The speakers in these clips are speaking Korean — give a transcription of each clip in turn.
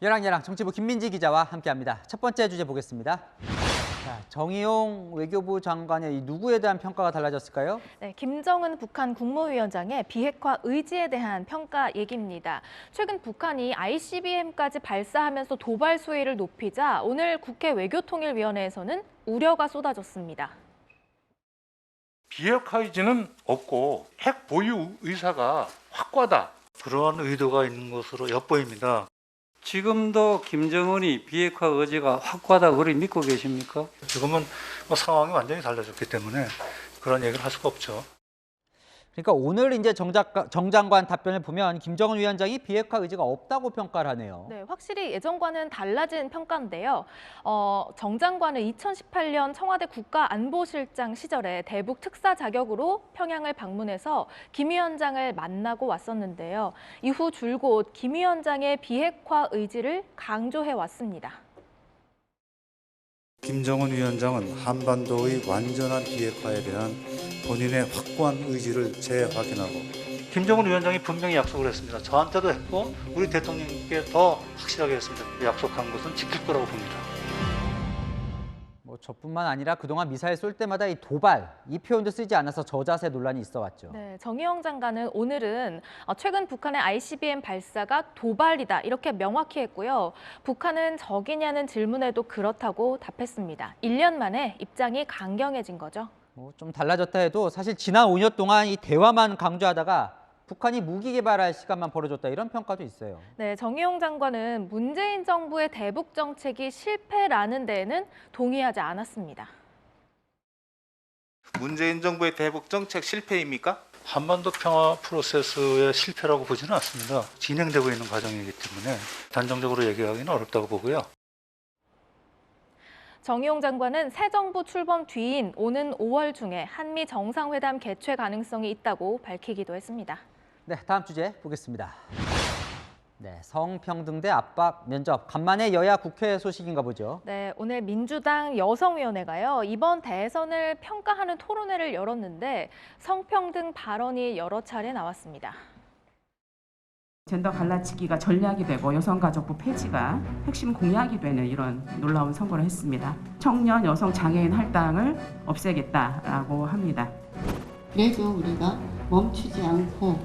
열왕열왕 정치부 김민지 기자와 함께합니다. 첫 번째 주제 보겠습니다. 자, 정의용 외교부 장관의 이 누구에 대한 평가가 달라졌을까요? 네, 김정은 북한 국무위원장의 비핵화 의지에 대한 평가 얘기입니다. 최근 북한이 ICBM까지 발사하면서 도발 수위를 높이자 오늘 국회 외교통일위원회에서는 우려가 쏟아졌습니다. 비핵화 의지는 없고 핵 보유 의사가 확고하다. 그러한 의도가 있는 것으로 엿보입니다. 지금도 김정은이 비핵화 의지가 확고하다고 그리 믿고 계십니까? 지금은 상황이 완전히 달라졌기 때문에 그런 얘기를 할 수가 없죠. 그러니까 오늘 이제 정 장관 답변을 보면 김정은 위원장이 비핵화 의지가 없다고 평가를 하네요. 네, 확실히 예전과는 달라진 평가인데요. 정 장관은 2018년 청와대 국가안보실장 시절에 대북 특사 자격으로 평양을 방문해서 김 위원장을 만나고 왔었는데요. 이후 줄곧 김 위원장의 비핵화 의지를 강조해 왔습니다. 김정은 위원장은 한반도의 완전한 비핵화에 대한 본인의 확고한 의지를 재확인하고 김정은 위원장이 분명히 약속을 했습니다. 저한테도 했고 우리 대통령께 더 확실하게 했습니다. 약속한 것은 지킬 거라고 봅니다. 뭐 저뿐만 아니라 그동안 미사일 쏠 때마다 이 도발, 이 표현도 쓰지 않아서 저자세 논란이 있어 왔죠. 네, 정의용 장관은 오늘은 최근 북한의 ICBM 발사가 도발이다 이렇게 명확히 했고요. 북한은 적이냐는 질문에도 그렇다고 답했습니다. 1년 만에 입장이 강경해진 거죠. 뭐 좀 달라졌다 해도 사실 지난 5년 동안 이 대화만 강조하다가 북한이 무기 개발할 시간만 벌어줬다 이런 평가도 있어요. 네, 정의용 장관은 문재인 정부의 대북 정책이 실패라는 데에는 동의하지 않았습니다. 문재인 정부의 대북 정책 실패입니까? 한반도 평화 프로세스의 실패라고 보지는 않습니다. 진행되고 있는 과정이기 때문에 단정적으로 얘기하기는 어렵다고 보고요. 정의용 장관은 새 정부 출범 뒤인 오는 5월 중에 한미 정상회담 개최 가능성이 있다고 밝히기도 했습니다. 네, 다음 주제 보겠습니다. 네, 성평등 대 압박 면접, 간만에 여야 국회 소식인가 보죠. 네, 오늘 민주당 여성위원회가요, 이번 대선을 평가하는 토론회를 열었는데 성평등 발언이 여러 차례 나왔습니다. 젠더 갈라치기가 전략이 되고 여성가족부 폐지가 핵심 공약이 되는 이런 놀라운 선거를 했습니다. 청년 여성 장애인 할당을 없애겠다라고 합니다. 그래도 우리가 멈추지 않고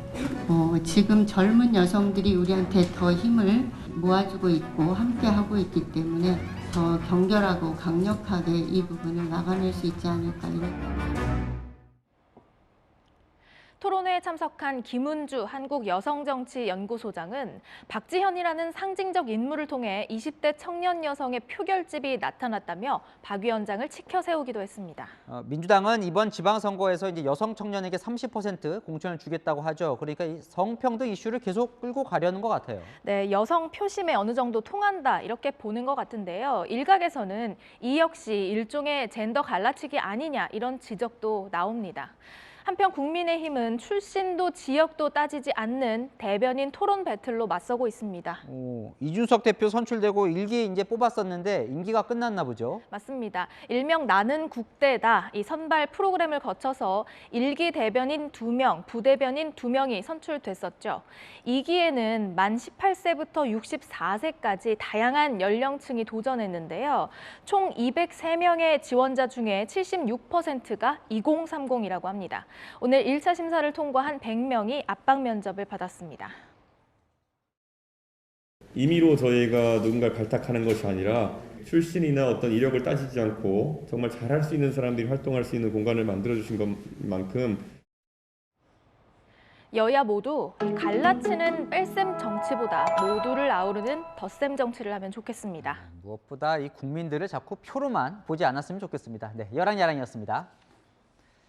지금 젊은 여성들이 우리한테 더 힘을 모아주고 있고 함께하고 있기 때문에 더 경결하고 강력하게 이 부분을 막아낼 수 있지 않을까 이렇게. 토론회에 참석한 김은주 한국여성정치연구소장은 박지현이라는 상징적 인물을 통해 20대 청년 여성의 표결집이 나타났다며 박 위원장을 치켜 세우기도 했습니다. 민주당은 이번 지방선거에서 이제 여성 청년에게 30% 공천을 주겠다고 하죠. 그러니까 이 성평등 이슈를 계속 끌고 가려는 것 같아요. 네, 여성 표심에 어느 정도 통한다 이렇게 보는 것 같은데요. 일각에서는 이 역시 일종의 젠더 갈라치기 아니냐 이런 지적도 나옵니다. 한편 국민의힘은 출신도 지역도 따지지 않는 대변인 토론 배틀로 맞서고 있습니다. 이준석 대표 선출되고 일기 이제 뽑았었는데 임기가 끝났나 보죠? 맞습니다. 일명 나는 국대다 이 선발 프로그램을 거쳐서 일기 대변인 2명, 부대변인 2명이 선출됐었죠. 2기에는 만 18세부터 64세까지 다양한 연령층이 도전했는데요. 총 203명의 지원자 중에 76%가 2030이라고 합니다. 오늘 1차 심사를 통과한 100명이 압박 면접을 받았습니다. 임의로 저희가 누군가를 발탁하는 것이 아니라 출신이나 어떤 이력을 따지지 않고 정말 잘할 수 있는 사람들이 활동할 수 있는 공간을 만들어주신 것만큼 여야 모두 갈라치는 뺄셈 정치보다 모두를 아우르는 덧셈 정치를 하면 좋겠습니다. 무엇보다 이 국민들을 자꾸 표로만 보지 않았으면 좋겠습니다. 네, 열왕야랑이었습니다.